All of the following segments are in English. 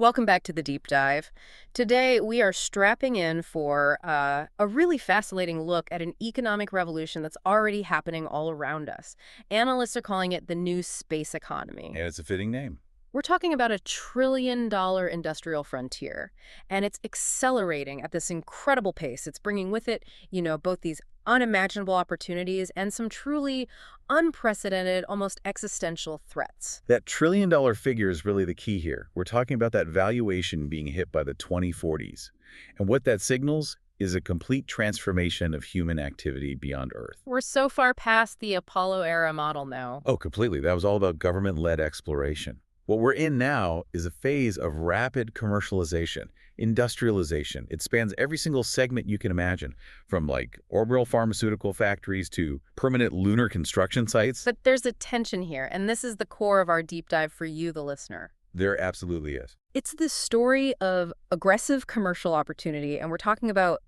Welcome back to the deep dive. Today, we are strapping in for a really fascinating look at an economic revolution that's already happening all around us. Analysts are calling it the new space economy. And it's a fitting name. We're talking about $1 trillion industrial frontier, and it's accelerating at this incredible pace. It's bringing with it, both these unimaginable opportunities and some truly unprecedented, almost existential threats. That trillion-dollar figure is really the key here. We're talking about that valuation being hit by the 2040s. And what that signals is a complete transformation of human activity beyond Earth. We're so far past the Apollo era model now. Oh, completely. That was all about government-led exploration. What we're in now is a phase of rapid commercialization, industrialization. It spans every single segment you can imagine, from like orbital pharmaceutical factories to permanent lunar construction sites. But there's a tension here, and this is the core of our deep dive for you, the listener. There absolutely is. It's the story of aggressive commercial opportunity, and we're talking about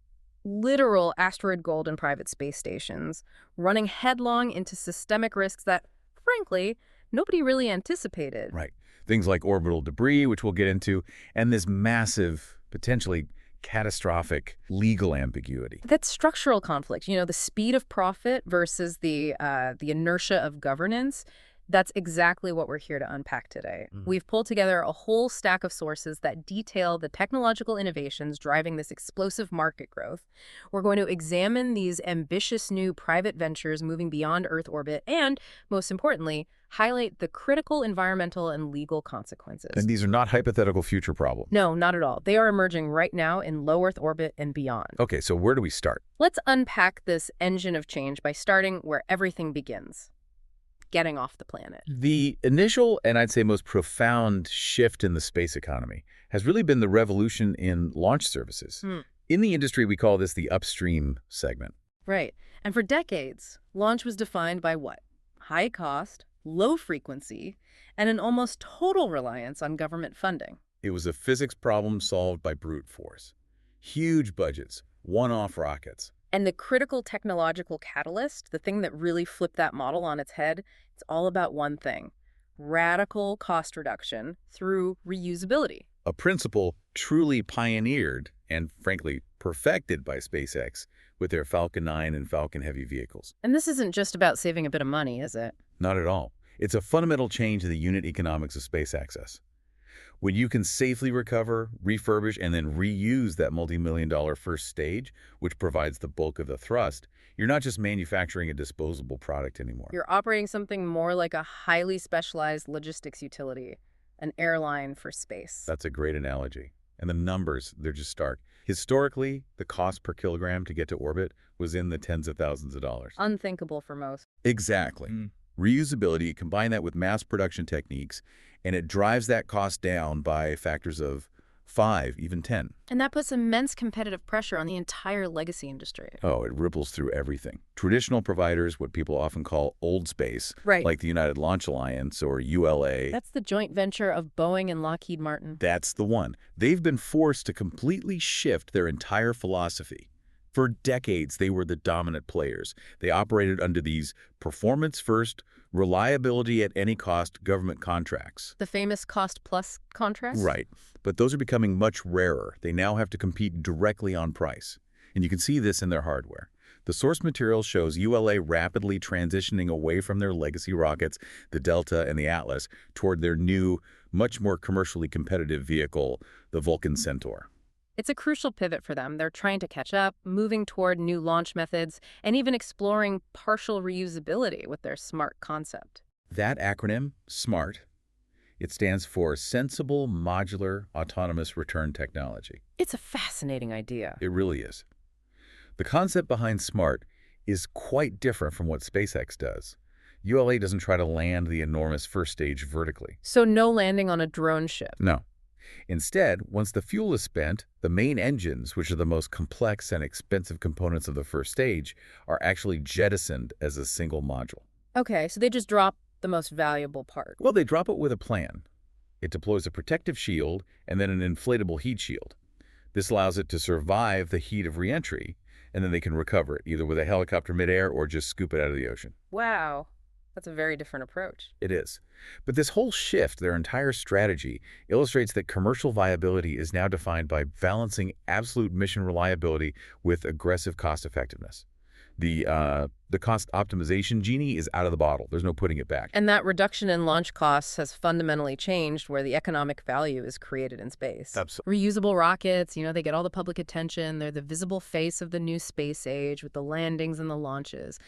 literal asteroid gold and private space stations running headlong into systemic risks that, frankly, nobody really anticipated. Right. Things like orbital debris, which we'll get into, and this massive, potentially catastrophic legal ambiguity. That's structural conflict, the speed of profit versus the inertia of governance. That's exactly what we're here to unpack today. We've pulled together a whole stack of sources that detail the technological innovations driving this explosive market growth. We're going to examine these ambitious new private ventures moving beyond Earth orbit and, most importantly, highlight the critical environmental and legal consequences. And these are not hypothetical future problems. No, not at all. They are emerging right now in low Earth orbit and beyond. Okay, so where do we start? Let's unpack this engine of change by starting where everything begins. Getting off the planet. The initial, and I'd say most profound shift in the space economy has really been the revolution in launch services. In the industry, we call this the upstream segment. Right. And for decades, launch was defined by what? High cost, low frequency, and an almost total reliance on government funding. It was a physics problem solved by brute force. Huge budgets, one-off rockets. And the critical technological catalyst, the thing that really flipped that model on its head, it's all about one thing: radical cost reduction through reusability. A principle truly pioneered and, frankly, perfected by SpaceX with their Falcon 9 and Falcon Heavy vehicles. And this isn't just about saving a bit of money, is it? Not at all. It's a fundamental change in the unit economics of space access. When you can safely recover, refurbish, and then reuse that multi-million-dollar first stage, which provides the bulk of the thrust, you're not just manufacturing a disposable product anymore. You're operating something more like a highly specialized logistics utility, an airline for space. That's a great analogy. And the numbers, they're just stark. Historically, the cost per kilogram to get to orbit was in the tens of thousands of dollars. Unthinkable for most. Exactly. Reusability, combine that with mass production techniques, and it drives that cost down by factors of 5, even 10. And that puts immense competitive pressure on the entire legacy industry. Oh, it ripples through everything. Traditional providers, what people often call old space, Right. like the United Launch Alliance or ULA. That's the joint venture of Boeing and Lockheed Martin. That's the one. They've been forced to completely shift their entire philosophy. For decades, they were the dominant players. They operated under these performance-first, reliability at any cost government contracts. The famous cost-plus contracts? Right. But those are becoming much rarer. They now have to compete directly on price. And you can see this in their hardware. The source material shows ULA rapidly transitioning away from their legacy rockets, the Delta and the Atlas, toward their new, much more commercially competitive vehicle, the Vulcan Centaur. It's a crucial pivot for them. They're trying to catch up, moving toward new launch methods, and even exploring partial reusability with their SMART concept. That acronym, SMART, it stands for Sensible Modular Autonomous Return Technology. It's a fascinating idea. It really is. The concept behind SMART is quite different from what SpaceX does. ULA doesn't try to land the enormous first stage vertically. So no landing on a drone ship. No. Instead, once the fuel is spent, the main engines, which are the most complex and expensive components of the first stage, are actually jettisoned as a single module. Okay, so they just drop the most valuable part. Well, they drop it with a plan. It deploys a protective shield and then an inflatable heat shield. This allows it to survive the heat of reentry, and then they can recover it, either with a helicopter midair or just scoop it out of the ocean. Wow. That's a very different approach. It is. But this whole shift, their entire strategy, illustrates that commercial viability is now defined by balancing absolute mission reliability with aggressive cost effectiveness. The cost optimization genie is out of the bottle. There's no putting it back. And that reduction in launch costs has fundamentally changed where the economic value is created in space. Absolutely. Reusable rockets, they get all the public attention. They're the visible face of the new space age with the landings and the launches.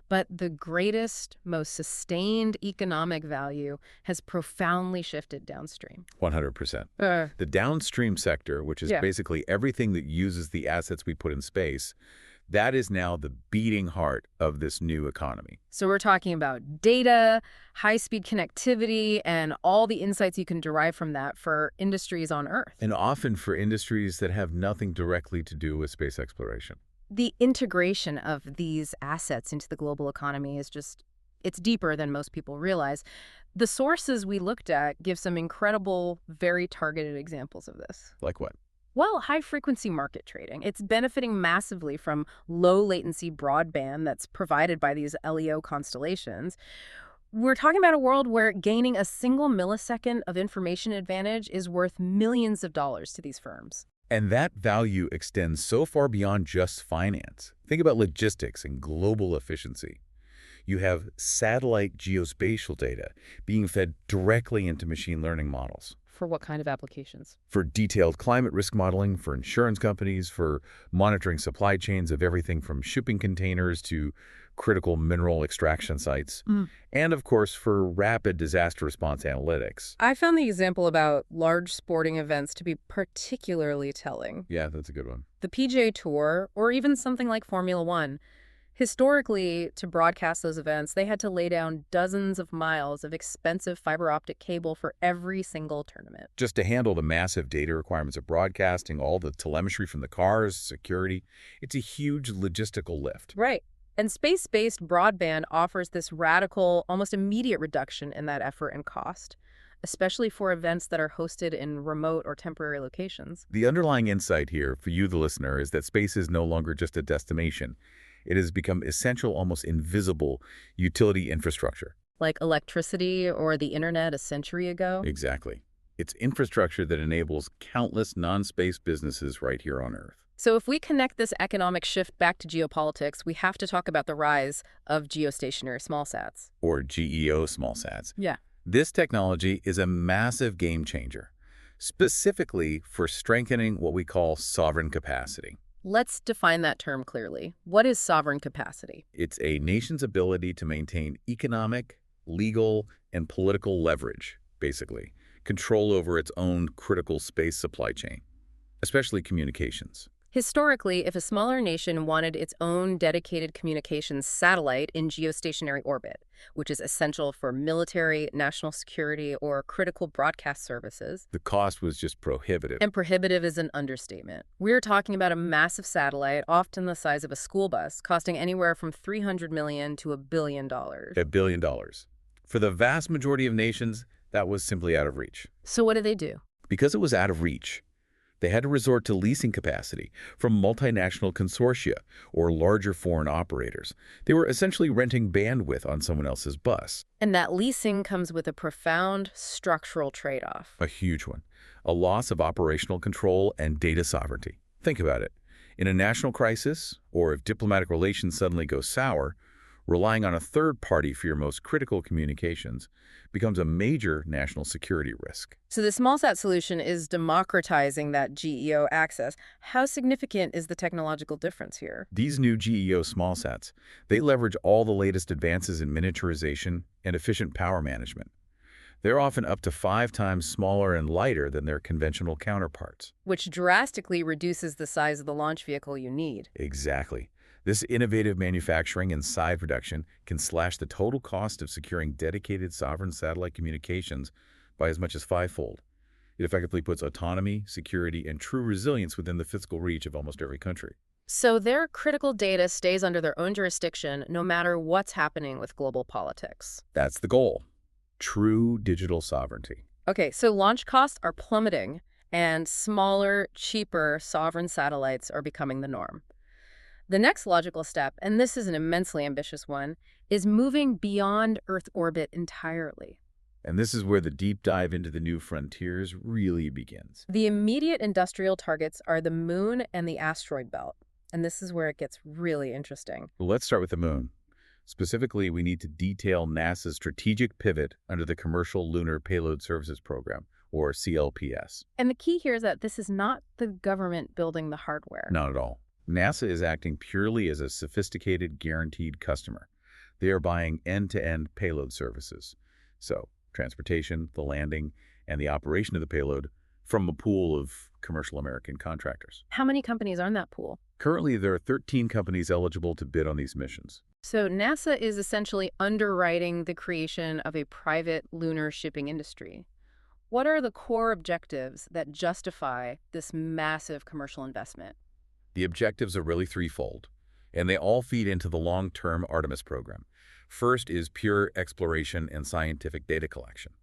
But the greatest, most sustained economic value has profoundly shifted downstream. 100%. The downstream sector, which is basically everything that uses the assets we put in space, that is now the beating heart of this new economy. So we're talking about data, high-speed connectivity, and all the insights you can derive from that for industries on Earth. And often for industries that have nothing directly to do with space exploration. The integration of these assets into the global economy is it's deeper than most people realize. The sources we looked at give some incredible, very targeted examples of this. Like what? Well, high-frequency market trading. It's benefiting massively from low-latency broadband that's provided by these LEO constellations. We're talking about a world where gaining a single millisecond of information advantage is worth millions of dollars to these firms. And that value extends so far beyond just finance. Think about logistics and global efficiency. You have satellite geospatial data being fed directly into machine learning models. For what kind of applications? For detailed climate risk modeling, for insurance companies, for monitoring supply chains of everything from shipping containers to critical mineral extraction sites, and of course for rapid disaster response analytics. I found the example about large sporting events to be particularly telling. Yeah, that's a good one. The PGA Tour, or even something like Formula One, historically, to broadcast those events, they had to lay down dozens of miles of expensive fiber optic cable for every single tournament. Just to handle the massive data requirements of broadcasting, all the telemetry from the cars, security, it's a huge logistical lift. Right. And space-based broadband offers this radical, almost immediate reduction in that effort and cost, especially for events that are hosted in remote or temporary locations. The underlying insight here for you, the listener, is that space is no longer just a destination. It has become essential, almost invisible utility infrastructure. Like electricity or the internet a century ago? Exactly. It's infrastructure that enables countless non-space businesses right here on Earth. So if we connect this economic shift back to geopolitics, we have to talk about the rise of geostationary smallsats. Or GEO smallsats. Yeah. This technology is a massive game changer, specifically for strengthening what we call sovereign capacity. Let's define that term clearly. What is sovereign capacity? It's a nation's ability to maintain economic, legal, and political leverage, basically, control over its own critical space supply chain, especially communications. Historically, if a smaller nation wanted its own dedicated communications satellite in geostationary orbit, which is essential for military, national security, or critical broadcast services, the cost was just prohibitive. And prohibitive is an understatement. We're talking about a massive satellite, often the size of a school bus, costing anywhere from $300 million to $1 billion. $1 billion. For the vast majority of nations, that was simply out of reach. So what did they do? Because it was out of reach, they had to resort to leasing capacity from multinational consortia or larger foreign operators. They were essentially renting bandwidth on someone else's bus. And that leasing comes with a profound structural trade-off. A huge one. A loss of operational control and data sovereignty. Think about it. In a national crisis, or if diplomatic relations suddenly go sour, relying on a third party for your most critical communications becomes a major national security risk. So the smallsat solution is democratizing that GEO access. How significant is the technological difference here? These new GEO smallsats, they leverage all the latest advances in miniaturization and efficient power management. They're often up to 5 times smaller and lighter than their conventional counterparts. Which drastically reduces the size of the launch vehicle you need. Exactly. This innovative manufacturing and size reduction can slash the total cost of securing dedicated sovereign satellite communications by as much as 5-fold. It effectively puts autonomy, security, and true resilience within the physical reach of almost every country. So their critical data stays under their own jurisdiction no matter what's happening with global politics. That's the goal. True digital sovereignty. Okay, so launch costs are plummeting, and smaller, cheaper sovereign satellites are becoming the norm. The next logical step, and this is an immensely ambitious one, is moving beyond Earth orbit entirely. And this is where the deep dive into the new frontiers really begins. The immediate industrial targets are the moon and the asteroid belt. And this is where it gets really interesting. Well, let's start with the moon. Specifically, we need to detail NASA's strategic pivot under the Commercial Lunar Payload Services Program, or CLPS. And the key here is that this is not the government building the hardware. Not at all. NASA is acting purely as a sophisticated, guaranteed customer. They are buying end-to-end payload services. So, transportation, the landing, and the operation of the payload from a pool of commercial American contractors. How many companies are in that pool? Currently, there are 13 companies eligible to bid on these missions. So NASA is essentially underwriting the creation of a private lunar shipping industry. What are the core objectives that justify this massive commercial investment? The objectives are really threefold, and they all feed into the long-term Artemis program. First is pure exploration and scientific data collection.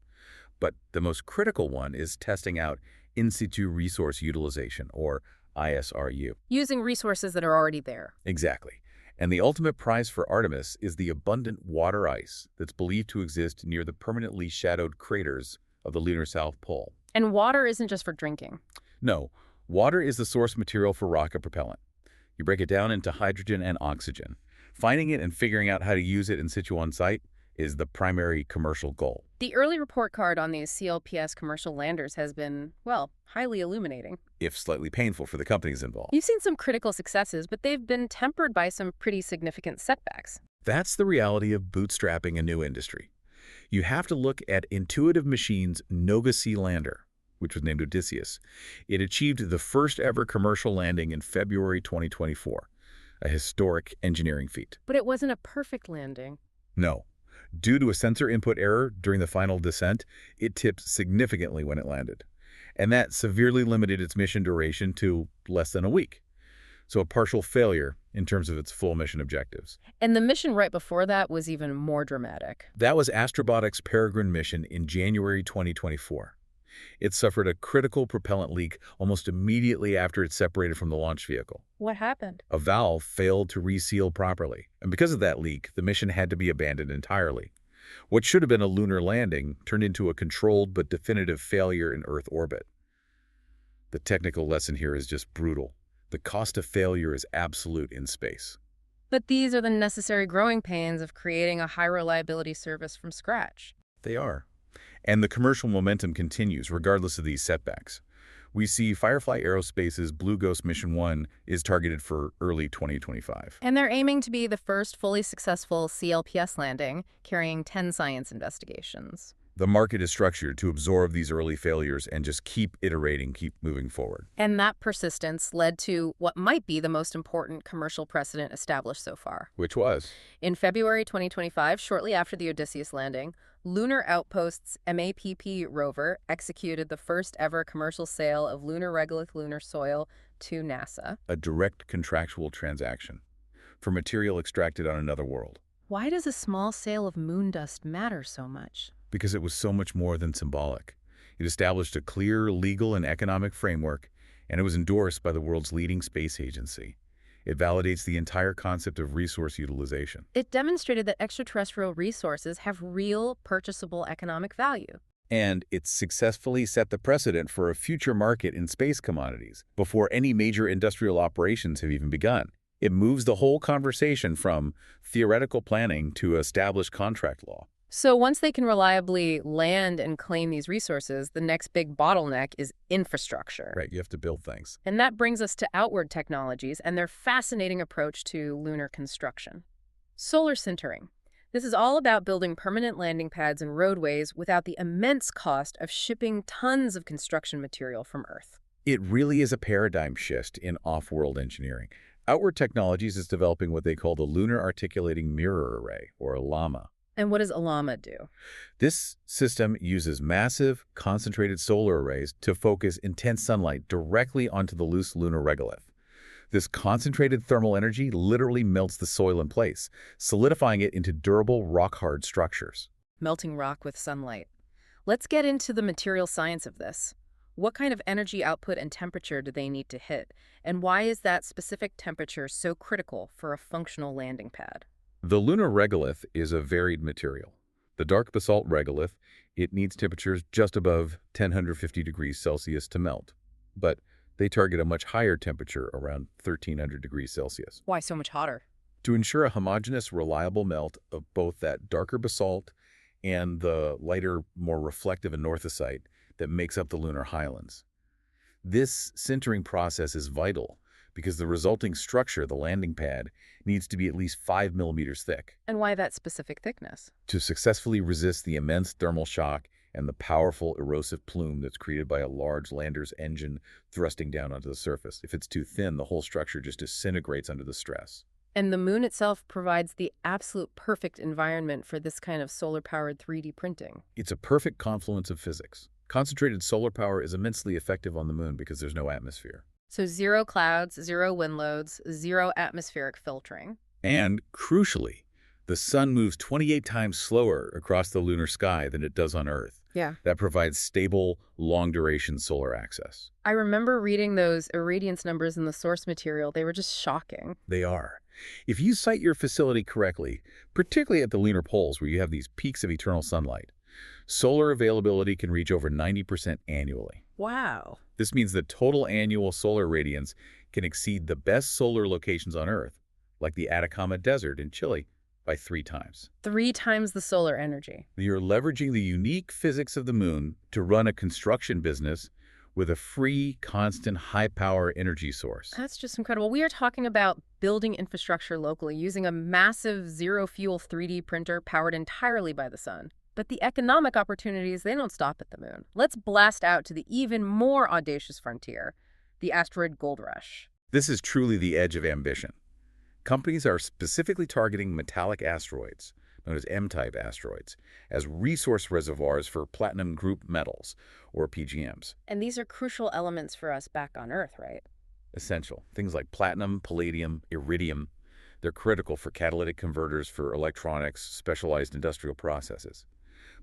But the most critical one is testing out in situ resource utilization, or ISRU. Using resources that are already there. Exactly. And the ultimate prize for Artemis is the abundant water ice that's believed to exist near the permanently shadowed craters of the lunar South Pole. And water isn't just for drinking. No, water is the source material for rocket propellant. You break it down into hydrogen and oxygen. Finding it and figuring out how to use it in situ on site is the primary commercial goal. The early report card on these CLPS commercial landers has been, well, highly illuminating. If slightly painful for the companies involved. You've seen some critical successes, but they've been tempered by some pretty significant setbacks. That's the reality of bootstrapping a new industry. You have to look at Intuitive Machines' Noga C lander, which was named Odysseus. It achieved the first ever commercial landing in February 2024, a historic engineering feat. But it wasn't a perfect landing. No. Due to a sensor input error during the final descent, it tipped significantly when it landed. And that severely limited its mission duration to less than a week. So a partial failure in terms of its full mission objectives. And the mission right before that was even more dramatic. That was Astrobotic's Peregrine mission in January 2024. It suffered a critical propellant leak almost immediately after it separated from the launch vehicle. What happened? A valve failed to reseal properly, and because of that leak, the mission had to be abandoned entirely. What should have been a lunar landing turned into a controlled but definitive failure in Earth orbit. The technical lesson here is just brutal. The cost of failure is absolute in space. But these are the necessary growing pains of creating a high-reliability service from scratch. They are. And the commercial momentum continues regardless of these setbacks. We see Firefly Aerospace's Blue Ghost Mission 1 is targeted for early 2025. And they're aiming to be the first fully successful CLPS landing, carrying 10 science investigations. The market is structured to absorb these early failures and just keep iterating, keep moving forward. And that persistence led to what might be the most important commercial precedent established so far. Which was? In February 2025, shortly after the Odysseus landing, Lunar Outpost's MAPP rover executed the first ever commercial sale of lunar regolith lunar soil to NASA. A direct contractual transaction for material extracted on another world. Why does a small sale of moon dust matter so much? Because it was so much more than symbolic. It established a clear legal and economic framework, and it was endorsed by the world's leading space agency. It validates the entire concept of resource utilization. It demonstrated that extraterrestrial resources have real, purchasable economic value. And it successfully set the precedent for a future market in space commodities before any major industrial operations have even begun. It moves the whole conversation from theoretical planning to established contract law. So once they can reliably land and claim these resources, the next big bottleneck is infrastructure. Right, you have to build things. And that brings us to outward technologies and their fascinating approach to lunar construction. Solar sintering. This is all about building permanent landing pads and roadways without the immense cost of shipping tons of construction material from Earth. It really is a paradigm shift in off-world engineering. Outward Technologies is developing what they call the Lunar Articulating Mirror Array, or LAMA. And what does LAMA do? This system uses massive, concentrated solar arrays to focus intense sunlight directly onto the loose lunar regolith. This concentrated thermal energy literally melts the soil in place, solidifying it into durable, rock-hard structures. Melting rock with sunlight. Let's get into the material science of this. What kind of energy output and temperature do they need to hit? And why is that specific temperature so critical for a functional landing pad? The lunar regolith is a varied material. The dark basalt regolith, it needs temperatures just above 1050 degrees Celsius to melt. But they target a much higher temperature, around 1300 degrees Celsius, Why so much hotter? to ensure a homogeneous, reliable melt of both that darker basalt and the lighter, more reflective anorthosite that makes up the lunar highlands. This sintering process is vital because the resulting structure, the landing pad, needs to be at least 5 millimeters thick And why that specific thickness? to successfully resist the immense thermal shock and the powerful erosive plume that's created by a large lander's engine thrusting down onto the surface. If it's too thin, the whole structure just disintegrates under the stress. And the moon itself provides the absolute perfect environment for this kind of solar-powered 3D printing. It's a perfect confluence of physics. Concentrated solar power is immensely effective on the moon because there's no atmosphere. So zero clouds, zero wind loads, zero atmospheric filtering. And, crucially, the sun moves 28 times slower across the lunar sky than it does on Earth. Yeah. That provides stable, long-duration solar access. I remember reading those irradiance numbers in the source material. They were just shocking. They are. If you site your facility correctly, particularly at the lunar poles where you have these peaks of eternal sunlight, solar availability can reach over 90% annually. Wow. This means the total annual solar radiance can exceed the best solar locations on Earth, like the Atacama Desert in Chile, by 3 times. 3 times the solar energy. You're leveraging the unique physics of the moon to run a construction business with a free, constant, high-power energy source. That's just incredible. We are talking about building infrastructure locally using a massive zero-fuel 3D printer powered entirely by the sun. But the economic opportunities, they don't stop at the moon. Let's blast out to the even more audacious frontier, the asteroid gold rush. This is truly the edge of ambition. Companies are specifically targeting metallic asteroids, known as M-type asteroids, as resource reservoirs for platinum group metals, or PGMs. And these are crucial elements for us back on Earth, right? Essential. Things like platinum, palladium, iridium, they're critical for catalytic converters for electronics, specialized industrial processes.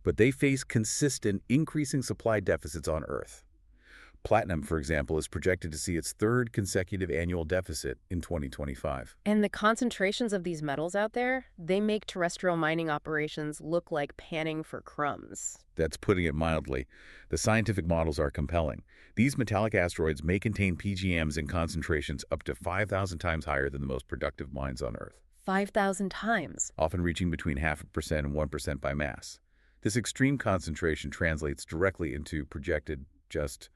But they face consistent, increasing supply deficits on Earth. Platinum, for example, is projected to see its 3rd consecutive annual deficit in 2025. And the concentrations of these metals out there, they make terrestrial mining operations look like panning for crumbs. That's putting it mildly. The scientific models are compelling. These metallic asteroids may contain PGMs in concentrations up to 5,000 times higher than the most productive mines on Earth, 5,000 times. often reaching between 0.5% and 1% by mass. This extreme concentration translates directly into projected, just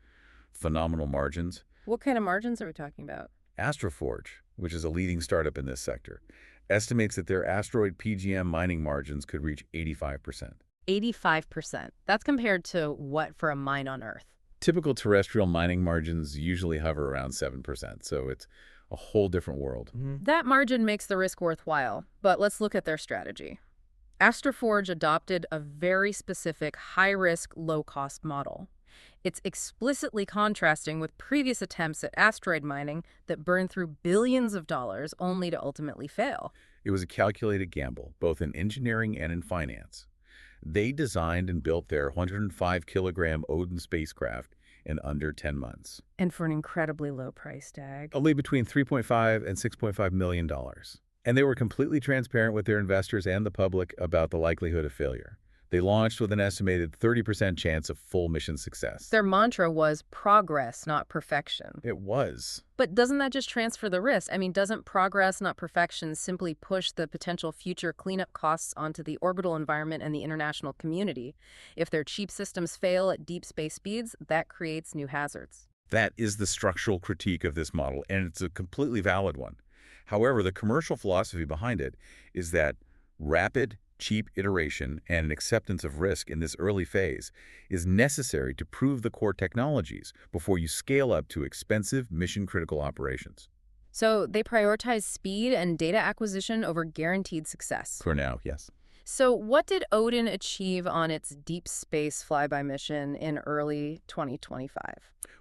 phenomenal margins. What kind of margins are we talking about? Astroforge, which is a leading startup in this sector, estimates that their asteroid PGM mining margins could reach 85%. 85%. That's compared to what for a mine on Earth? Typical terrestrial mining margins usually hover around 7%, so it's a whole different world. That margin makes the risk worthwhile, but let's look at their strategy. Astroforge adopted a very specific high-risk, low-cost model. It's explicitly contrasting with previous attempts at asteroid mining that burned through billions of dollars only to ultimately fail. It was a calculated gamble, both in engineering and in finance. They designed and built their 105-kilogram Odin spacecraft in under 10 months. And for an incredibly low price tag. Only between $3.5 and $6.5 million. And they were completely transparent with their investors and the public about the likelihood of failure. They launched with an estimated 30% chance of full mission success. Their mantra was progress, not perfection. It was. But doesn't that just transfer the risk? I mean, doesn't progress, not perfection, simply push the potential future cleanup costs onto the orbital environment and the international community? If their cheap systems fail at deep space speeds, that creates new hazards. That is the structural critique of this model, and it's a completely valid one. However, the commercial philosophy behind it is that rapid, cheap iteration and an acceptance of risk in this early phase is necessary to prove the core technologies before you scale up to expensive, mission-critical operations. So they prioritize speed and data acquisition over guaranteed success. For now, yes. So what did Odin achieve on its deep space flyby mission in early 2025?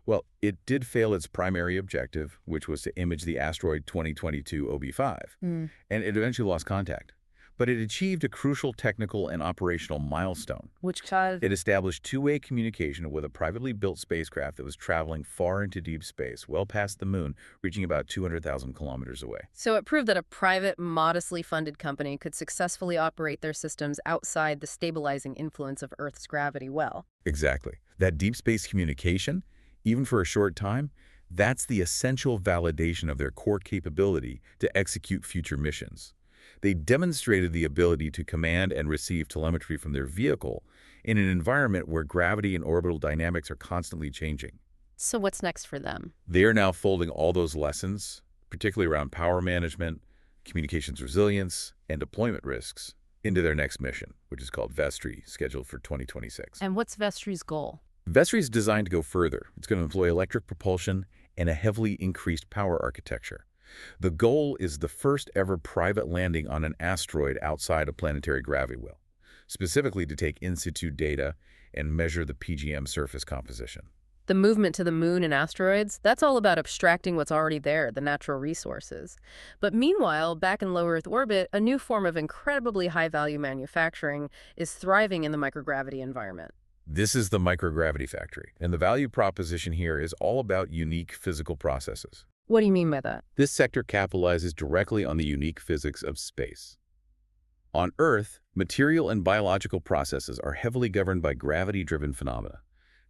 Well, it did fail its primary objective, which was to image the asteroid 2022 OB5, and it eventually lost contact. But it achieved a crucial technical and operational milestone. Which caused... It established two-way communication with a privately built spacecraft that was traveling far into deep space, well past the moon, reaching about 200,000 kilometers away. So it proved that a private, modestly funded company could successfully operate their systems outside the stabilizing influence of Earth's gravity well. Exactly. That deep space communication, even for a short time, that's the essential validation of their core capability to execute future missions. They demonstrated the ability to command and receive telemetry from their vehicle in an environment where gravity and orbital dynamics are constantly changing. So what's next for them? They are now folding all those lessons, particularly around power management, communications resilience, and deployment risks, into their next mission, which is called Vestry, scheduled for 2026. And what's Vestry's goal? Vestry is designed to go further. It's going to employ electric propulsion and a heavily increased power architecture. The goal is the first ever private landing on an asteroid outside a planetary gravity well, specifically to take in situ data and measure the PGM surface composition. The movement to the moon and asteroids, that's all about abstracting what's already there, the natural resources. But meanwhile, back in low Earth orbit, a new form of incredibly high-value manufacturing is thriving in the microgravity environment. This is the microgravity factory, and the value proposition here is all about unique physical processes. What do you mean by that? This sector capitalizes directly on the unique physics of space. On Earth, material and biological processes are heavily governed by gravity-driven phenomena.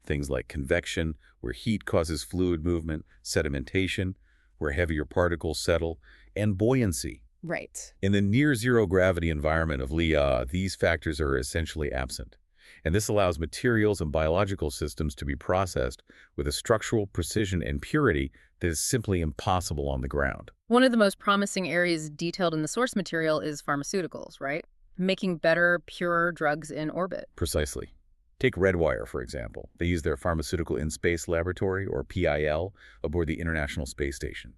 Things like convection, where heat causes fluid movement, sedimentation, where heavier particles settle, and buoyancy. Right. In the near-zero gravity environment of Lea, these factors are essentially absent. And this allows materials and biological systems to be processed with a structural precision and purity that is simply impossible on the ground. One of the most promising areas detailed in the source material is pharmaceuticals, right? Making better, purer drugs in orbit. Precisely. Take Redwire, for example. They use their Pharmaceutical In-Space Laboratory, or PIL, aboard the International Space Station.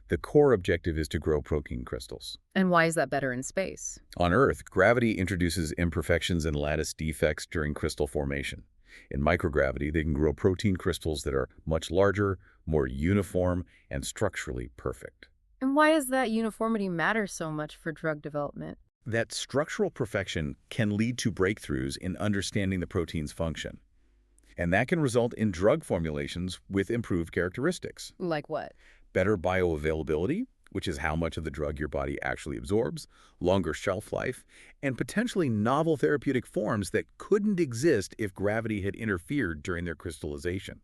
The core objective is to grow protein crystals. And why is that better in space? On Earth, gravity introduces imperfections and lattice defects during crystal formation. In microgravity, they can grow protein crystals that are much larger, more uniform, and structurally perfect. And why does that uniformity matter so much for drug development? That structural perfection can lead to breakthroughs in understanding the protein's function. And that can result in drug formulations with improved characteristics. Like what? Better bioavailability, which is how much of the drug your body actually absorbs, longer shelf life, and potentially novel therapeutic forms that couldn't exist if gravity had interfered during their crystallization.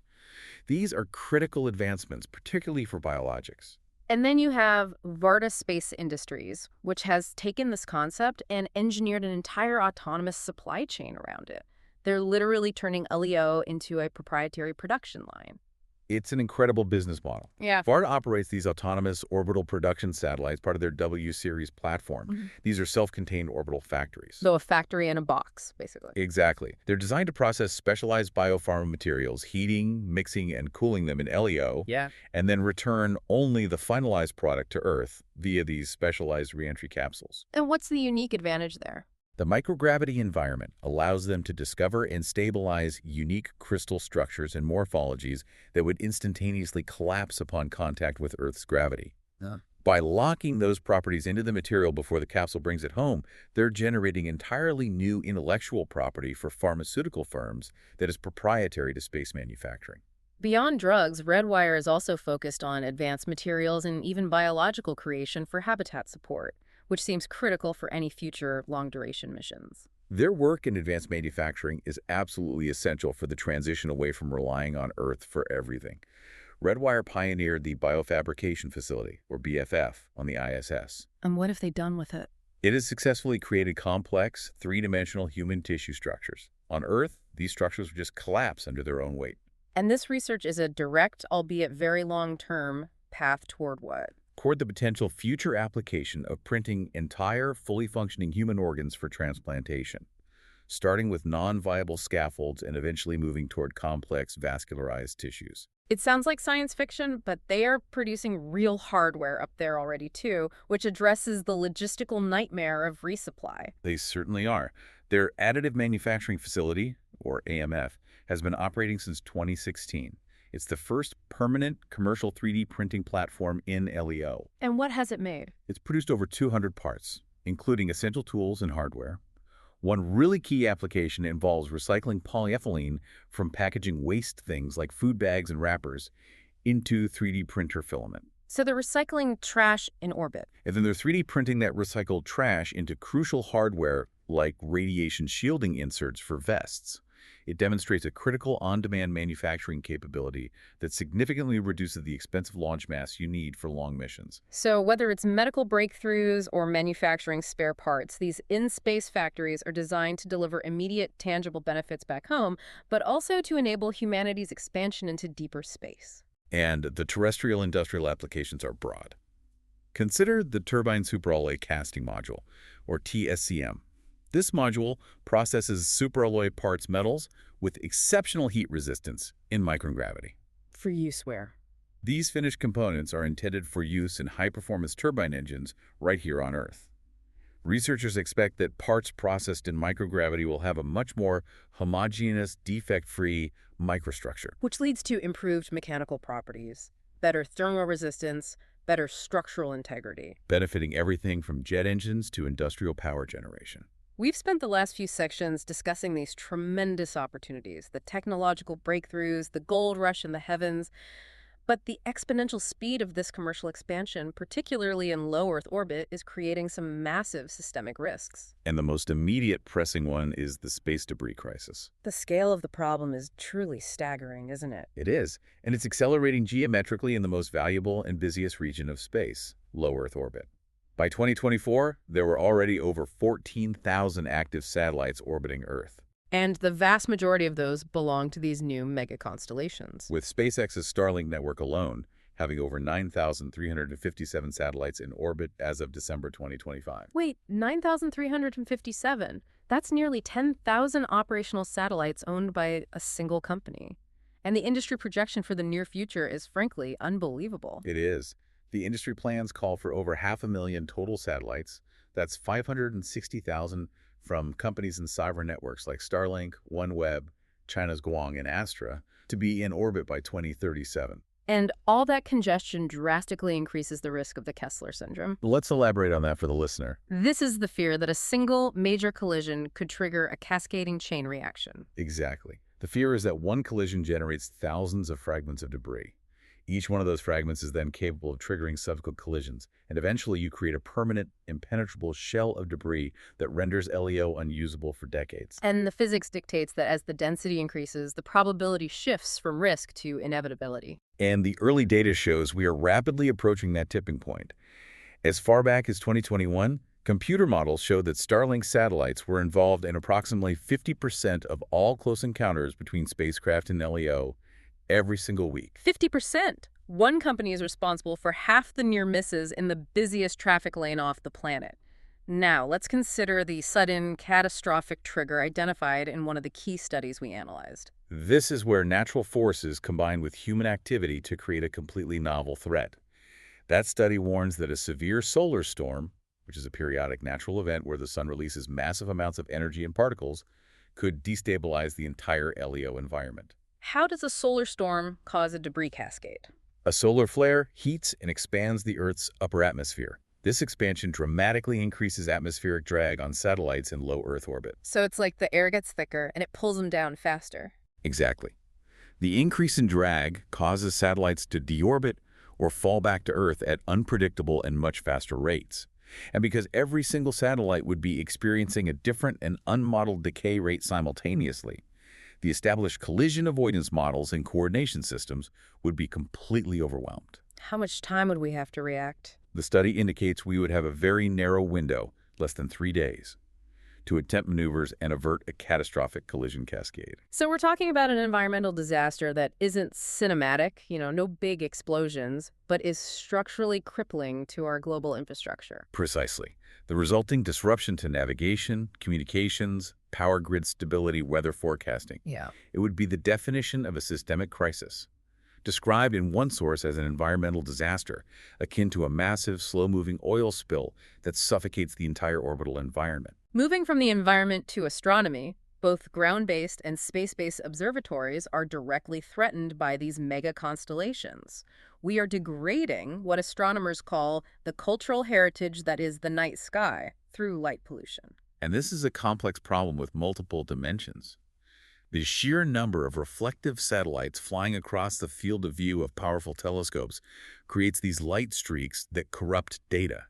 These are critical advancements, particularly for biologics. And then you have Varda Space Industries, which has taken this concept and engineered an entire autonomous supply chain around it. They're literally turning LEO into a proprietary production line. It's an incredible business model. Yeah. Varda operates these autonomous orbital production satellites, part of their W-series platform. These are self-contained orbital factories. So a factory in a box, basically. Exactly. They're designed to process specialized biopharma materials, heating, mixing, and cooling them in LEO, and then return only the finalized product to Earth via these specialized reentry capsules. And what's the unique advantage there? The microgravity environment allows them to discover and stabilize unique crystal structures and morphologies that would instantaneously collapse upon contact with Earth's gravity. By locking those properties into the material before the capsule brings it home, they're generating entirely new intellectual property for pharmaceutical firms that is proprietary to space manufacturing. Beyond drugs, Redwire is also focused on advanced materials and even biological creation for habitat support, which seems critical for any future long-duration missions. Their work in advanced manufacturing is absolutely essential for the transition away from relying on Earth for everything. Redwire pioneered the Biofabrication Facility, or BFF, on the ISS. And what have they done with it? It has successfully created complex, three-dimensional human tissue structures. On Earth, these structures would just collapse under their own weight. And this research is a direct, albeit very long-term, path toward what? Toward the potential future application of printing entire, fully functioning human organs for transplantation, starting with non-viable scaffolds and eventually moving toward complex vascularized tissues. It sounds like science fiction, but they are producing real hardware up there already too, which addresses the logistical nightmare of resupply. They certainly are. Their additive manufacturing facility, or AMF, has been operating since 2016. It's the first permanent commercial 3D printing platform in LEO. And what has it made? It's produced over 200 parts, including essential tools and hardware. One really key application involves recycling polyethylene from packaging waste things like food bags and wrappers into 3D printer filament. So they're recycling trash in orbit. And then they're 3D printing that recycled trash into crucial hardware like radiation shielding inserts for vests. It demonstrates a critical on-demand manufacturing capability that significantly reduces the expensive launch mass you need for long missions. So whether it's medical breakthroughs or manufacturing spare parts, these in-space factories are designed to deliver immediate, tangible benefits back home, but also to enable humanity's expansion into deeper space. And the terrestrial industrial applications are broad. Consider the turbine superalloy casting module, or TSCM. This module processes superalloy parts metals with exceptional heat resistance in microgravity. For use where? These finished components are intended for use in high-performance turbine engines right here on Earth. Researchers expect that parts processed in microgravity will have a much more homogeneous, defect-free microstructure. Which leads to improved mechanical properties, better thermal resistance, better structural integrity. Benefiting everything from jet engines to industrial power generation. We've spent the last few sections discussing these tremendous opportunities, the technological breakthroughs, the gold rush in the heavens. But the exponential speed of this commercial expansion, particularly in low Earth orbit, is creating some massive systemic risks. And the most immediate pressing one is the space debris crisis. The scale of the problem is truly staggering, isn't it? It is, and it's accelerating geometrically in the most valuable and busiest region of space, low Earth orbit. By 2024, there were already over 14,000 active satellites orbiting Earth. And the vast majority of those belong to these new mega constellations. With SpaceX's Starlink network alone having over 9,357 satellites in orbit as of December 2025. Wait, 9,357? That's nearly 10,000 operational satellites owned by a single company. And the industry projection for the near future is frankly unbelievable. It is. The industry plans call for over 500,000 total satellites. That's 560,000 from companies and sovereign networks like Starlink, OneWeb, China's Guang, and Astra to be in orbit by 2037. And all that congestion drastically increases the risk of the Kessler syndrome. Let's elaborate on that for the listener. This is the fear that a single major collision could trigger a cascading chain reaction. Exactly. The fear is that one collision generates thousands of fragments of debris. Each one of those fragments is then capable of triggering subsequent collisions, and eventually you create a permanent, impenetrable shell of debris that renders LEO unusable for decades. And the physics dictates that as the density increases, the probability shifts from risk to inevitability. And the early data shows we are rapidly approaching that tipping point. As far back as 2021, computer models showed that Starlink satellites were involved in approximately 50% of all close encounters between spacecraft and LEO every single week. 50%! One company is responsible for half the near misses in the busiest traffic lane off the planet. Now, let's consider the sudden, catastrophic trigger identified in one of the key studies we analyzed. This is where natural forces combine with human activity to create a completely novel threat. That study warns that a severe solar storm, which is a periodic natural event where the sun releases massive amounts of energy and particles, could destabilize the entire LEO environment. How does a solar storm cause a debris cascade? A solar flare heats and expands the Earth's upper atmosphere. This expansion dramatically increases atmospheric drag on satellites in low Earth orbit. So it's like the air gets thicker and it pulls them down faster. Exactly. The increase in drag causes satellites to deorbit or fall back to Earth at unpredictable and much faster rates. And because every single satellite would be experiencing a different and unmodeled decay rate simultaneously, the established collision avoidance models and coordination systems would be completely overwhelmed. How much time would we have to react? The study indicates we would have a very narrow window, less than 3 days, to attempt maneuvers and avert a catastrophic collision cascade. So we're talking about an environmental disaster that isn't cinematic, no big explosions, but is structurally crippling to our global infrastructure. Precisely. The resulting disruption to navigation, communications, power grid stability, weather forecasting. Yeah. It would be the definition of a systemic crisis, described in one source as an environmental disaster, akin to a massive, slow-moving oil spill that suffocates the entire orbital environment. Moving from the environment to astronomy, both ground-based and space-based observatories are directly threatened by these mega constellations. We are degrading what astronomers call the cultural heritage that is the night sky. through light pollution. And this is a complex problem with multiple dimensions. The sheer number of reflective satellites flying across the field of view of powerful telescopes creates these light streaks that corrupt data.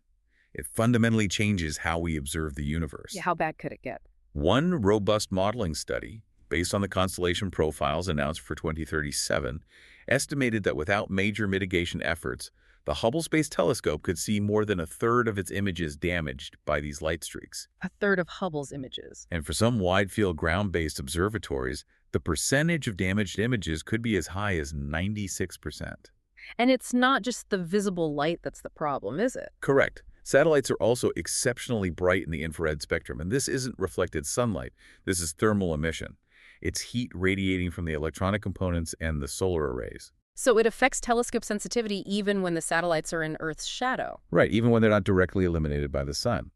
It fundamentally changes how we observe the universe. Yeah, how bad could it get? One robust modeling study, based on the constellation profiles announced for 2037, estimated that without major mitigation efforts, the Hubble Space Telescope could see more than a third of its images damaged by these light streaks. A third of Hubble's images. And for some wide-field ground-based observatories, the percentage of damaged images could be as high as 96%. And it's not just the visible light that's the problem, is it? Correct. Satellites are also exceptionally bright in the infrared spectrum, and this isn't reflected sunlight. This is thermal emission. It's heat radiating from the electronic components and the solar arrays. So it affects telescope sensitivity even when the satellites are in Earth's shadow. Right, even when they're not directly illuminated by the sun.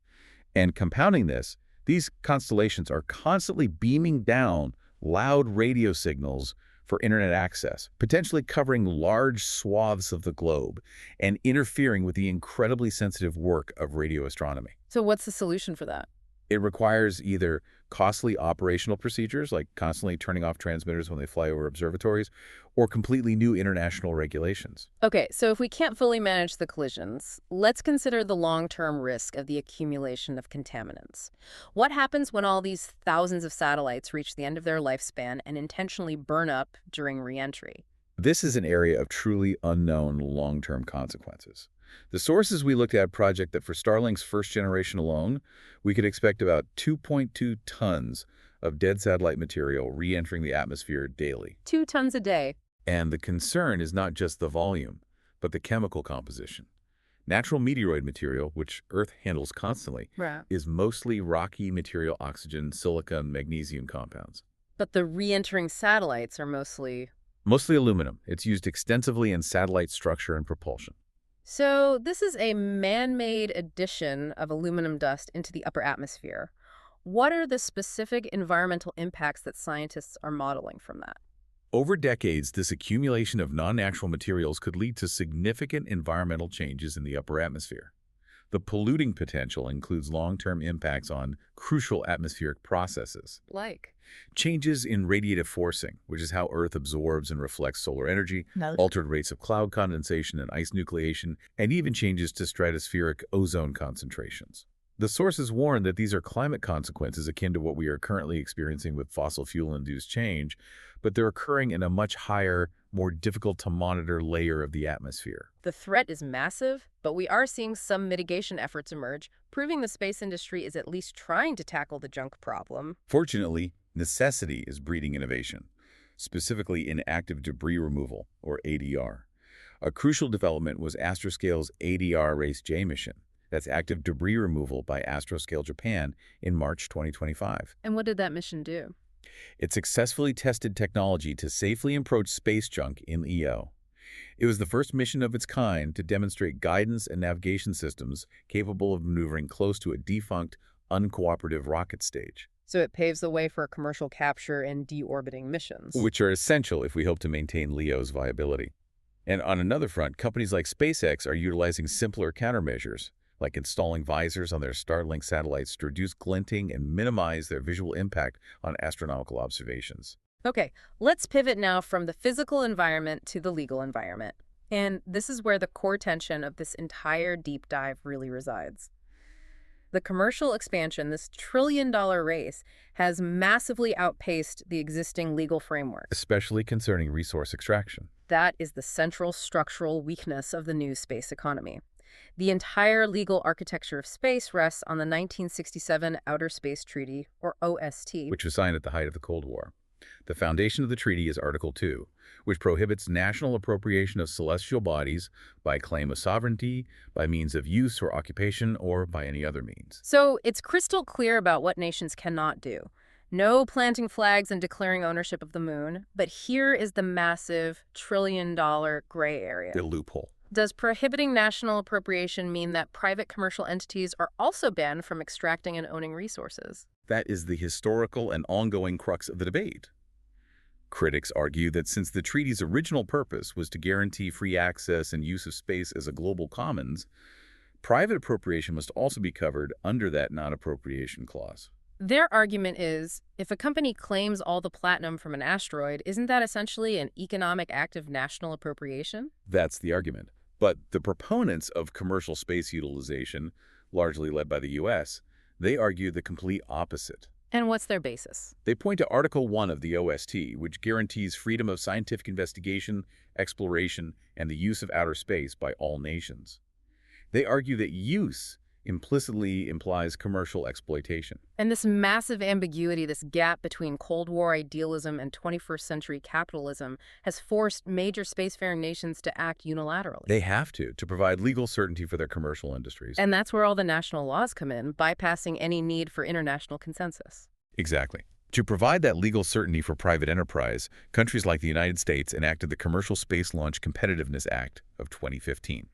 And compounding this, these constellations are constantly beaming down loud radio signals for internet access, potentially covering large swaths of the globe and interfering with the incredibly sensitive work of radio astronomy. So what's the solution for that? It requires either costly operational procedures, like constantly turning off transmitters when they fly over observatories, or completely new international regulations. Okay, so if we can't fully manage the collisions, let's consider the long-term risk of the accumulation of contaminants. What happens when all these thousands of satellites reach the end of their lifespan and intentionally burn up during re-entry? This is an area of truly unknown long-term consequences. The sources we looked at project that for Starlink's first generation alone, we could expect about 2.2 tons of dead satellite material re-entering the atmosphere daily. 2 tons a day. And the concern is not just the volume, but the chemical composition. Natural meteoroid material, which Earth handles constantly, Right. is mostly rocky material oxygen, silica, and magnesium compounds. But the re-entering satellites are mostly... Mostly aluminum. It's used extensively in satellite structure and propulsion. So this is a man-made addition of aluminum dust into the upper atmosphere. What are the specific environmental impacts that scientists are modeling from that? Over decades, this accumulation of non-natural materials could lead to significant environmental changes in the upper atmosphere. The polluting potential includes long-term impacts on crucial atmospheric processes. Like? Changes in radiative forcing, which is how Earth absorbs and reflects solar energy, altered rates of cloud condensation and ice nucleation, and even changes to stratospheric ozone concentrations. The sources warn that these are climate consequences akin to what we are currently experiencing with fossil fuel-induced change, but they're occurring in a much higher, more difficult-to-monitor layer of the atmosphere. The threat is massive, but we are seeing some mitigation efforts emerge, proving the space industry is at least trying to tackle the junk problem. Fortunately, necessity is breeding innovation, specifically in active debris removal, or ADR. A crucial development was Astroscale's ADR Race-J mission. That's active debris removal by Astroscale Japan in March 2025. And what did that mission do? It successfully tested technology to safely approach space junk in EO. It was the first mission of its kind to demonstrate guidance and navigation systems capable of maneuvering close to a defunct, uncooperative rocket stage. So it paves the way for commercial capture and deorbiting missions. Which are essential if we hope to maintain LEO's viability. And on another front, companies like SpaceX are utilizing simpler countermeasures, like installing visors on their Starlink satellites to reduce glinting and minimize their visual impact on astronomical observations. Okay, let's pivot now from the physical environment to the legal environment. And this is where the core tension of this entire deep dive really resides. The commercial expansion, this trillion-dollar race, has massively outpaced the existing legal framework. Especially concerning resource extraction. That is the central structural weakness of the new space economy. The entire legal architecture of space rests on the 1967 Outer Space Treaty, or OST, which was signed at the height of the Cold War. The foundation of the treaty is Article 2, which prohibits national appropriation of celestial bodies by claim of sovereignty, by means of use or occupation, or by any other means. So it's crystal clear about what nations cannot do. No planting flags and declaring ownership of the moon, but here is the massive trillion-dollar gray area. The loophole. Does prohibiting national appropriation mean that private commercial entities are also banned from extracting and owning resources? That is the historical and ongoing crux of the debate. Critics argue that since the treaty's original purpose was to guarantee free access and use of space as a global commons, Private appropriation must also be covered under that non-appropriation clause. Their argument is, if a company claims all the platinum from an asteroid, isn't that essentially an economic act of national appropriation? That's the argument. But the proponents of commercial space utilization, largely led by the U.S., they argue the complete opposite. And what's their basis? They point to Article 1 of the OST, which guarantees freedom of scientific investigation, exploration, and the use of outer space by all nations. They argue that use implicitly implies commercial exploitation. And this massive ambiguity, this gap between Cold War idealism and 21st century capitalism, has forced major spacefaring nations to act unilaterally. They have to provide legal certainty for their commercial industries. And that's where all the national laws come in, bypassing any need for international consensus. Exactly. To provide that legal certainty for private enterprise, countries like the United States enacted the Commercial Space Launch Competitiveness Act of 2015.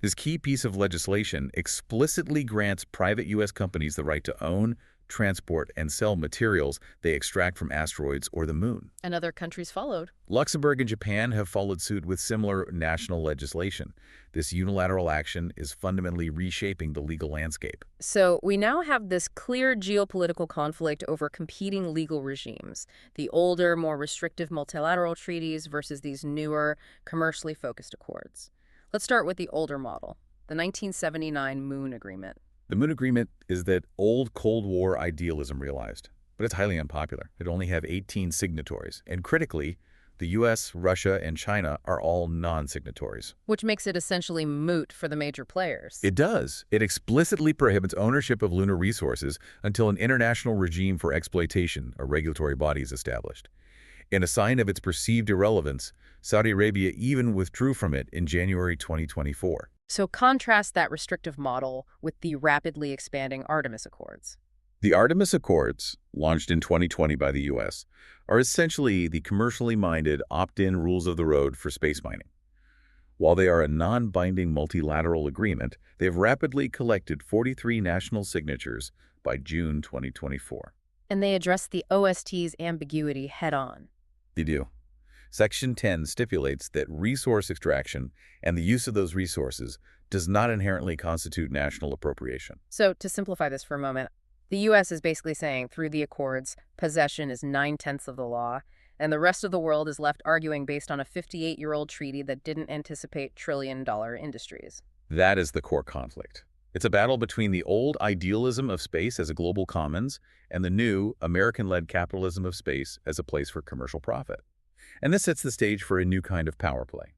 This key piece of legislation explicitly grants private U.S. companies the right to own, transport, and sell materials they extract from asteroids or the moon. And other countries followed. Luxembourg and Japan have followed suit with similar national legislation. This unilateral action is fundamentally reshaping the legal landscape. So we now have this clear geopolitical conflict over competing legal regimes, the older, more restrictive multilateral treaties versus these newer, commercially focused accords. Let's start with the older model, the 1979 Moon Agreement. The Moon Agreement is that old Cold War idealism realized, but it's highly unpopular. It only have 18 signatories, and critically, the U.S., Russia, and China are all non-signatories. Which makes it essentially moot for the major players. It does. It explicitly prohibits ownership of lunar resources until an international regime for exploitation or regulatory body is established. In a sign of its perceived irrelevance, Saudi Arabia even withdrew from it in January 2024. So contrast that restrictive model with the rapidly expanding Artemis Accords. The Artemis Accords, launched in 2020 by the U.S., are essentially the commercially minded opt-in rules of the road for space mining. While they are a non-binding multilateral agreement, they have rapidly collected 43 national signatures by June 2024. And they address the OST's ambiguity head-on. They do. Section 10 stipulates that resource extraction and the use of those resources does not inherently constitute national appropriation. So to simplify this for a moment, the U.S. is basically saying through the Accords, possession is 9/10 of the law, and the rest of the world is left arguing based on a 58-year-old treaty that didn't anticipate trillion-dollar industries. That is the core conflict. It's a battle between the old idealism of space as a global commons and the new American-led capitalism of space as a place for commercial profit. And this sets the stage for a new kind of power play.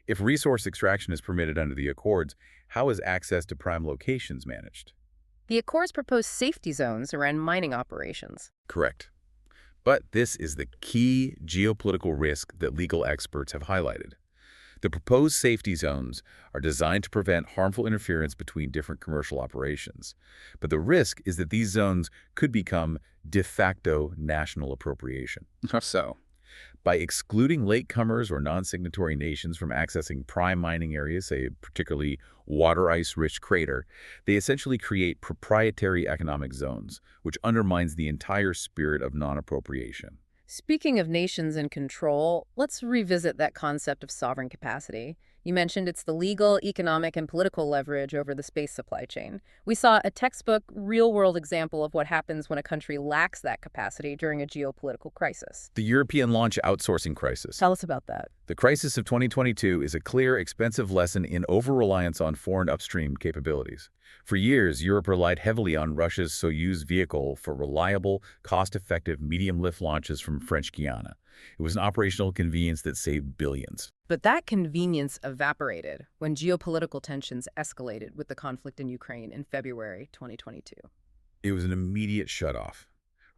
If resource extraction is permitted under the Accords, how is access to prime locations managed? The Accords propose safety zones around mining operations. Correct. But this is the key geopolitical risk that legal experts have highlighted. The proposed safety zones are designed to prevent harmful interference between different commercial operations. But the risk is that these zones could become de facto national appropriation. How so? By excluding latecomers or non-signatory nations from accessing prime mining areas, say particularly water ice-rich crater, they essentially create proprietary economic zones, which undermines the entire spirit of non-appropriation. Speaking of nations in control, let's revisit that concept of sovereign capacity. You mentioned it's the legal, economic, and political leverage over the space supply chain. We saw a textbook, real-world example of what happens when a country lacks that capacity during a geopolitical crisis. The European launch outsourcing crisis. Tell us about that. The crisis of 2022 is a clear, expensive lesson in over-reliance on foreign upstream capabilities. For years, Europe relied heavily on Russia's Soyuz vehicle for reliable, cost-effective medium-lift launches from French Guiana. It was an operational convenience that saved billions. But that convenience evaporated when geopolitical tensions escalated with the conflict in Ukraine in February 2022. It was an immediate shutoff.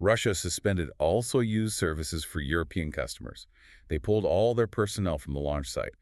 Russia suspended all Soyuz services for European customers. They pulled all their personnel from the launch site.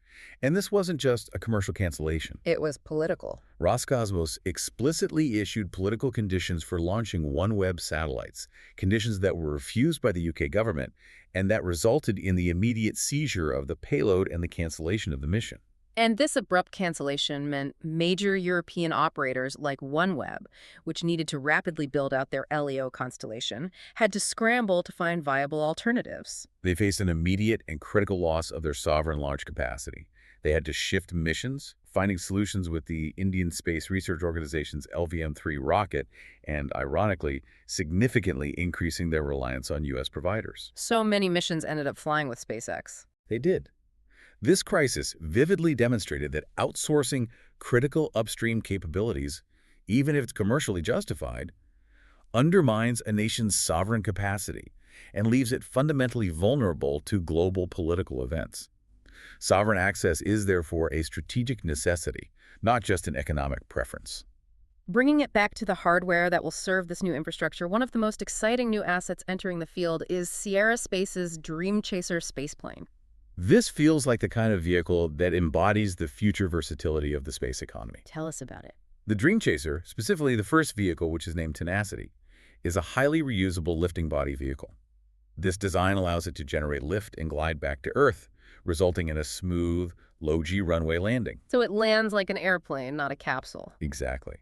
And this wasn't just a commercial cancellation. It was political. Roscosmos explicitly issued political conditions for launching OneWeb satellites, conditions that were refused by the UK government, and that resulted in the immediate seizure of the payload and the cancellation of the mission. And this abrupt cancellation meant major European operators like OneWeb, which needed to rapidly build out their LEO constellation, had to scramble to find viable alternatives. They faced an immediate and critical loss of their sovereign launch capacity. They had to shift missions, finding solutions with the Indian Space Research Organization's LVM-3 rocket and, ironically, significantly increasing their reliance on U.S. providers. So many missions ended up flying with SpaceX. They did. This crisis vividly demonstrated that outsourcing critical upstream capabilities, even if it's commercially justified, undermines a nation's sovereign capacity and leaves it fundamentally vulnerable to global political events. Sovereign access is therefore a strategic necessity, not just an economic preference. Bringing it back to the hardware that will serve this new infrastructure, one of the most exciting new assets entering the field is Sierra Space's Dream Chaser spaceplane. This feels like the kind of vehicle that embodies the future versatility of the space economy. Tell us about it. The Dream Chaser, specifically the first vehicle, which is named Tenacity, is a highly reusable lifting body vehicle. This design allows it to generate lift and glide back to Earth, resulting in a smooth, low-G runway landing. So it lands like an airplane, not a capsule. Exactly.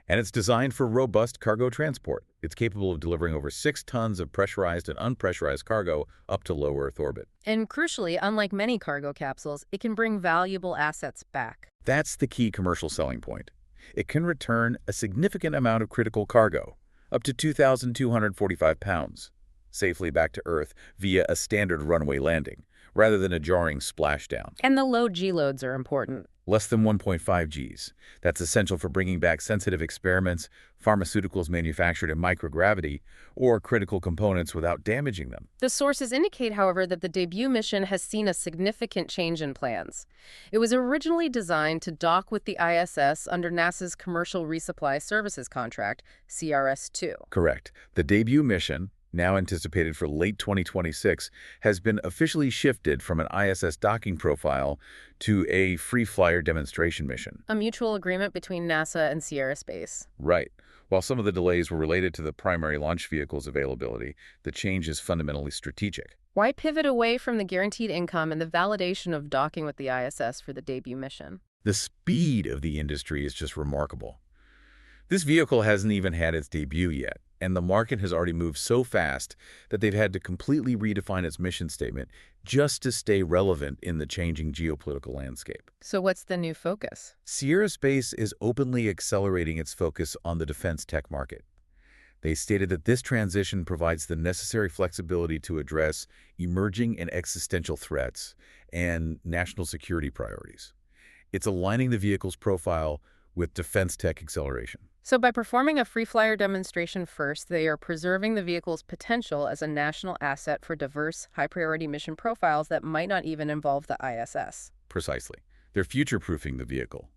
And it's designed for robust cargo transport. It's capable of delivering over 6 tons of pressurized and unpressurized cargo up to low Earth orbit. And crucially, unlike many cargo capsules, it can bring valuable assets back. That's the key commercial selling point. It can return a significant amount of critical cargo, up to 2,245 pounds, safely back to Earth via a standard runway landing, rather than a jarring splashdown. And the low G loads are important. Less than 1.5 Gs. That's essential for bringing back sensitive experiments, pharmaceuticals manufactured in microgravity, or critical components without damaging them. The sources indicate, however, that the debut mission has seen a significant change in plans. It was originally designed to dock with the ISS under NASA's Commercial Resupply Services contract, CRS-2. Correct. The debut mission, now anticipated for late 2026, has been officially shifted from an ISS docking profile to a free-flyer demonstration mission. A mutual agreement between NASA and Sierra Space. Right. While some of the delays were related to the primary launch vehicle's availability, the change is fundamentally strategic. Why pivot away from the guaranteed income and the validation of docking with the ISS for the debut mission? The speed of the industry is just remarkable. This vehicle hasn't even had its debut yet, and the market has already moved so fast that they've had to completely redefine its mission statement just to stay relevant in the changing geopolitical landscape. So what's the new focus? Sierra Space is openly accelerating its focus on the defense tech market. They stated that this transition provides the necessary flexibility to address emerging and existential threats and national security priorities. It's aligning the vehicle's profile with defense tech acceleration. So by performing a free-flyer demonstration first, they are preserving the vehicle's potential as a national asset for diverse, high-priority mission profiles that might not even involve the ISS. Precisely. They're future-proofing the vehicle.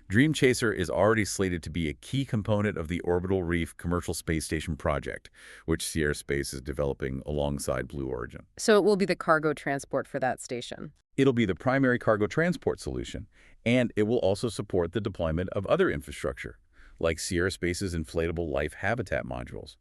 Dream Chaser is already slated to be a key component of the Orbital Reef commercial space station project, which Sierra Space is developing alongside Blue Origin. So it will be the cargo transport for that station. It'll be the primary cargo transport solution, and it will also support the deployment of other infrastructure, like Sierra Space's inflatable life habitat modules.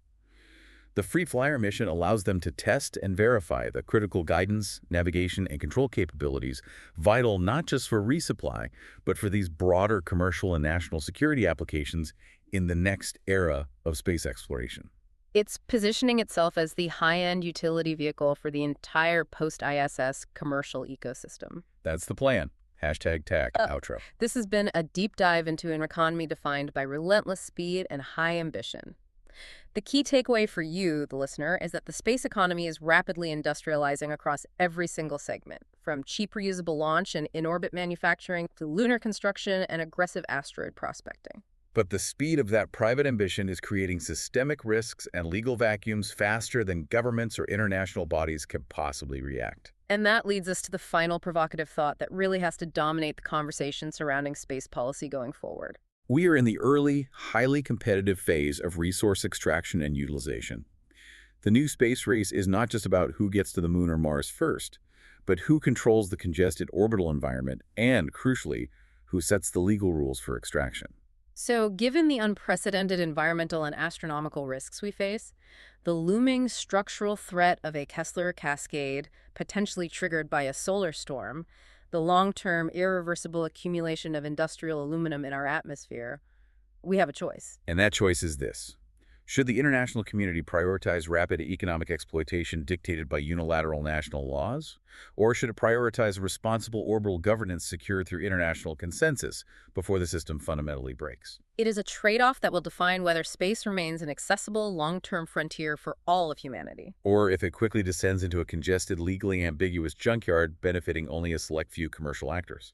The free flyer mission allows them to test and verify the critical guidance, navigation, and control capabilities vital not just for resupply, but for these broader commercial and national security applications in the next era of space exploration. It's positioning itself as the high-end utility vehicle for the entire post-ISS commercial ecosystem. That's the plan. Hashtag tag outro. This has been a deep dive into an economy defined by relentless speed and high ambition. The key takeaway for you, the listener, is that the space economy is rapidly industrializing across every single segment, from cheap reusable launch and in-orbit manufacturing to lunar construction and aggressive asteroid prospecting. But the speed of that private ambition is creating systemic risks and legal vacuums faster than governments or international bodies can possibly react. And that leads us to the final provocative thought that really has to dominate the conversation surrounding space policy going forward. We are in the early, highly competitive phase of resource extraction and utilization. The new space race is not just about who gets to the moon or Mars first, but who controls the congested orbital environment and, crucially, who sets the legal rules for extraction. So, given the unprecedented environmental and astronomical risks we face, the looming structural threat of a Kessler cascade, potentially triggered by a solar storm, the long-term irreversible accumulation of industrial aluminum in our atmosphere, we have a choice. And that choice is this. Should the international community prioritize rapid economic exploitation dictated by unilateral national laws? Or should it prioritize responsible orbital governance secured through international consensus before the system fundamentally breaks? It is a trade-off that will define whether space remains an accessible, long-term frontier for all of humanity. Or if it quickly descends into a congested, legally ambiguous junkyard benefiting only a select few commercial actors?